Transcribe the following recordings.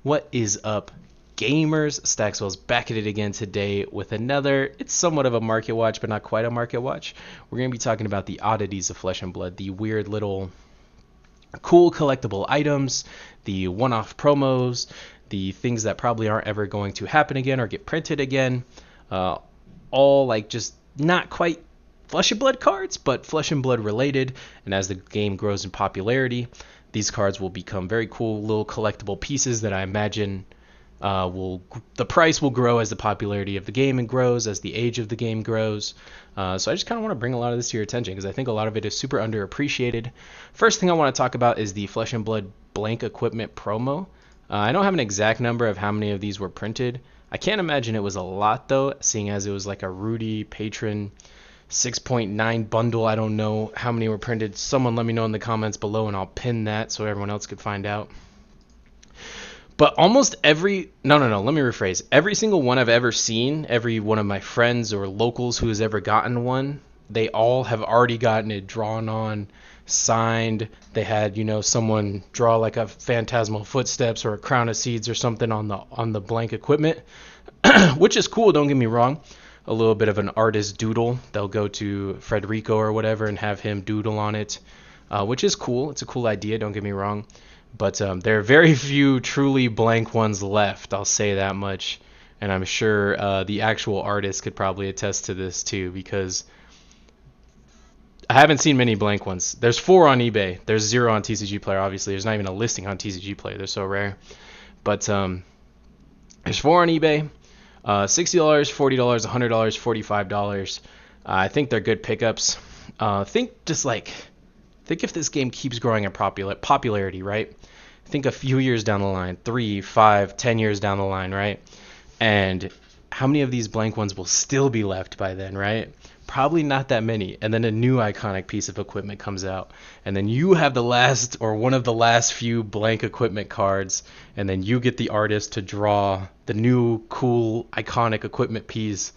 What is up, gamers? Staxwell's back at it again today with another, it's somewhat of a market watch, but not quite a market watch. We're going to be talking about the oddities of Flesh and Blood, the weird little cool collectible items, the one-off promos, the things that probably aren't ever going to happen again or get printed again. All like just not quite Flesh and Blood cards, but Flesh and Blood related. And as the game grows in popularity, these cards will become very cool little collectible pieces that I imagine the price will grow as the popularity of the game and grows, as the age of the game grows. So I just kind of want to bring a lot of this to your attention because I think a lot of it is super underappreciated. First thing I want to talk about is the Flesh and Blood blank equipment promo. I don't have an exact number of how many of these were printed. I can't imagine it was a lot though, seeing as it was like a Rudy Patron 6.9 bundle. I don't know how many were printed. Someone let me know in the comments below and I'll pin that so everyone else could find out. But almost let me rephrase. Every single one I've ever seen, every one of my friends or locals who has ever gotten one, they all have already gotten it drawn on, signed. They had, someone draw like a Phantasmal Footsteps or a Crown of Seeds or something on the blank equipment, which is cool, don't get me wrong. A little bit of an artist doodle. They'll go to Federico or whatever and have him doodle on it, which is cool. It's a cool idea, don't get me wrong. But there are very few truly blank ones left, I'll say that much. And I'm sure the actual artist could probably attest to this too, because I haven't seen many blank ones. There's 4 on eBay. There's 0 on TCG Player, obviously. There's not even a listing on TCG Player. They're so rare. But there's 4 on eBay. $60, $40, $100, $45. I think they're good pickups. Think if this game keeps growing in popularity, right? Think a few years down the line, 3, 5, 10 years down the line, right? And how many of these blank ones will still be left by then, right? Probably not that many. And then a new iconic piece of equipment comes out. And then you have the last or one of the last few blank equipment cards. And then you get the artist to draw the new cool iconic equipment piece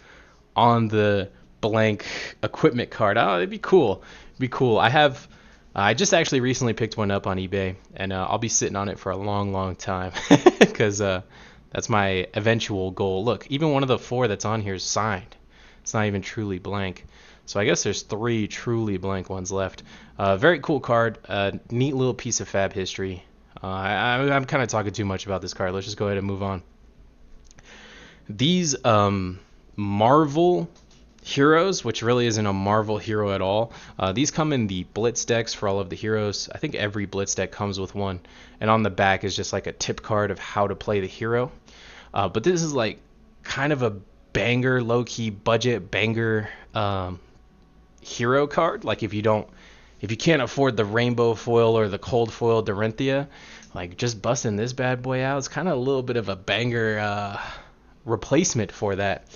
on the blank equipment card. Oh, it'd be cool. It'd be cool. I just actually recently picked one up on eBay, and I'll be sitting on it for a long, long time because that's my eventual goal. Look, even one of the 4 that's on here is signed. It's not even truly blank. So I guess there's 3 truly blank ones left. Very cool card. Neat little piece of FaB history. I'm kind of talking too much about this card. Let's just go ahead and move on. These Marvel heroes, which really isn't a Marvel hero at all. These come in the Blitz decks for all of the heroes. I think every Blitz deck comes with one. And on the back is just like a tip card of how to play the hero. But this is like kind of a banger, low-key budget banger hero card. Like if you can't afford the rainbow foil or the cold foil Dorinthia, like just busting this bad boy out, it's kind of a little bit of a banger replacement for that.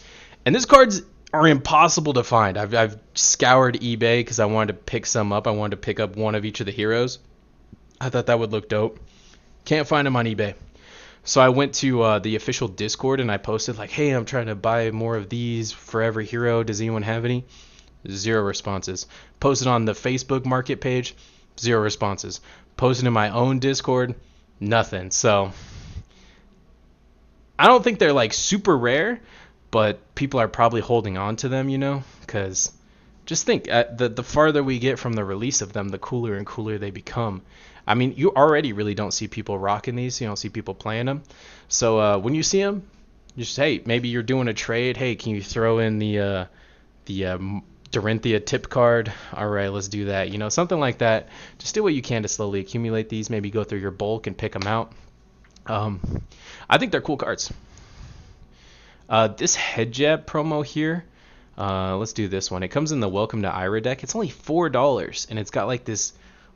And this card's are impossible to find. I've scoured eBay because I wanted to pick some up. I wanted to pick up one of each of the heroes. I thought that would look dope. Can't find them on eBay. So I went to the official Discord and I posted like, hey, I'm trying to buy more of these for every hero. Does anyone have any? 0 responses. Posted on the Facebook market page. 0 responses. Posted in my own Discord. Nothing. So I don't think they're like super rare, but people are probably holding on to them, because just think, the farther we get from the release of them, the cooler and cooler they become. I mean, you already really don't see people rocking these. You don't see people playing them. So when you see them, just, hey, maybe you're doing a trade. Hey, can you throw in the Dorinthia tip card? All right, let's do that. Something like that. Just do what you can to slowly accumulate these. Maybe go through your bulk and pick them out. I think they're cool cards. This head jab promo here, let's do this one. It comes in the Welcome to Ira deck. It's only $4, and it's got like this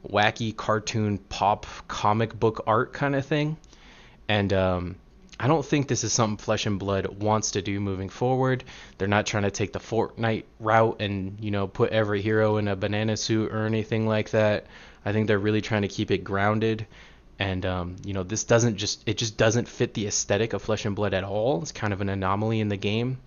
wacky cartoon pop comic book art kind of thing. And I don't think this is something Flesh and Blood wants to do moving forward. They're not trying to take the Fortnite route and, put every hero in a banana suit or anything like that. I think they're really trying to keep it grounded. And this just doesn't fit the aesthetic of Flesh and Blood at all. It's kind of an anomaly in the game,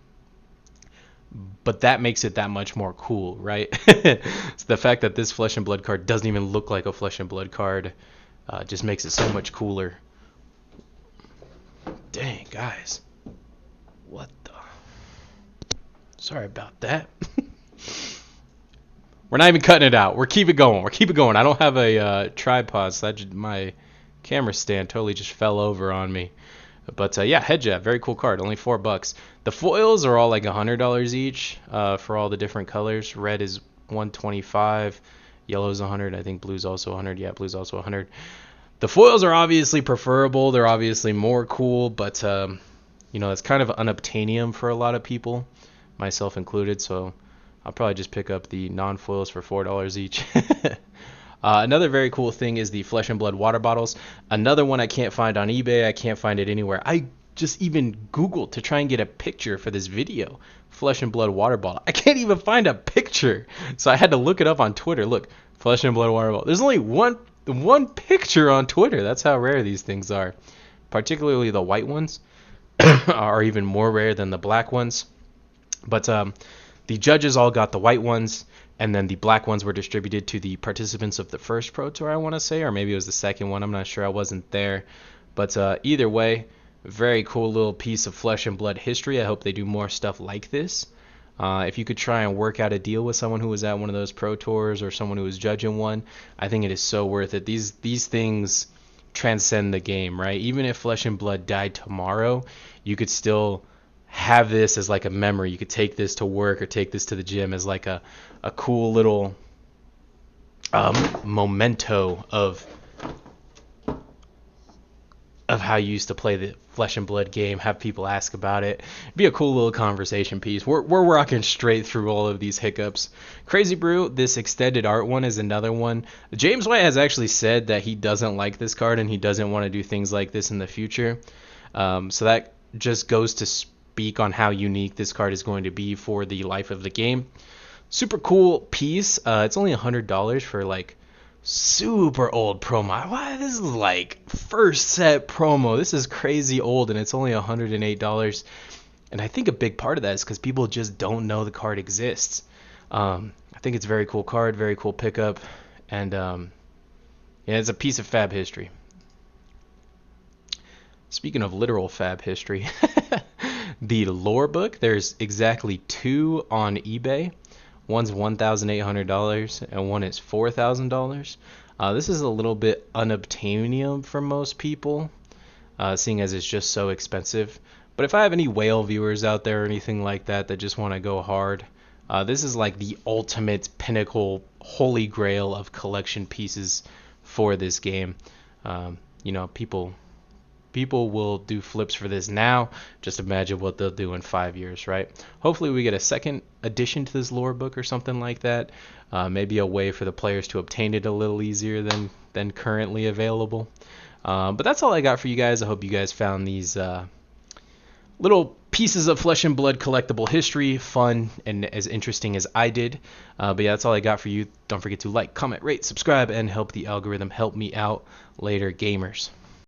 but that makes it that much more cool, right? It's the fact that this Flesh and Blood card doesn't even look like a Flesh and Blood card just makes it so much cooler. Dang, guys. What the? Sorry about that. We're not even cutting it out. We're keep it going. We're keep it going. I don't have a tripod, so my camera stand totally just fell over on me. But yeah, head jab, very cool card. Only $4. The foils are all like $100 each for all the different colors. Red is 125, yellow is 100. I think blue's also 100. Yeah, blue's also 100. The foils are obviously preferable. They're obviously more cool, but you know, it's kind of unobtainium for a lot of people, myself included. So I'll probably just pick up the non-foils for $4 each. Another very cool thing is the Flesh and Blood water bottles. Another one I can't find on eBay. I can't find it anywhere. I just even Googled to try and get a picture for this video. Flesh and Blood water bottle. I can't even find a picture. So I had to look it up on Twitter. Look, Flesh and Blood water bottle. There's only one picture on Twitter. That's how rare these things are. Particularly the white ones are even more rare than the black ones. But the judges all got the white ones, and then the black ones were distributed to the participants of the first Pro Tour, I want to say, or maybe it was the second one. I'm not sure. I wasn't there. But either way, very cool little piece of Flesh and Blood history. I hope they do more stuff like this. If you could try and work out a deal with someone who was at one of those Pro Tours or someone who was judging one, I think it is so worth it. These things transcend the game, right? Even if Flesh and Blood died tomorrow, you could still have this as like a memory. You could take this to work or take this to the gym as like a cool little memento of how you used to play the Flesh and Blood game, have people ask about it. It'd be a cool little conversation piece. We're rocking straight through all of these hiccups. Crazy Brew, this extended art one is another one. James White has actually said that he doesn't like this card and he doesn't want to do things like this in the future. So that just goes to speak on how unique this card is going to be for the life of the game. Super cool piece. It's only $100 for like super old promo. Why, this is like first set promo. This is crazy old and it's only $108. And I think a big part of that is because people just don't know the card exists. I think it's a very cool card, very cool pickup, and yeah, it's a piece of FaB history. Speaking of literal FaB history, the lore book, there's exactly two on eBay. One's $1,800 and one is $4,000. This is a little bit unobtainium for most people, seeing as it's just so expensive. But if I have any whale viewers out there or anything like that that just want to go hard, this is like the ultimate pinnacle, holy grail of collection pieces for this game. You know, people will do flips for this now. Just imagine what they'll do in 5 years, right? Hopefully we get a second addition to this lore book or something like that. Maybe a way for the players to obtain it a little easier than currently available. But that's all I got for you guys. I hope you guys found these little pieces of Flesh and Blood collectible history fun and as interesting as I did. But yeah, that's all I got for you. Don't forget to like, comment, rate, subscribe, and help the algorithm help me out later, gamers.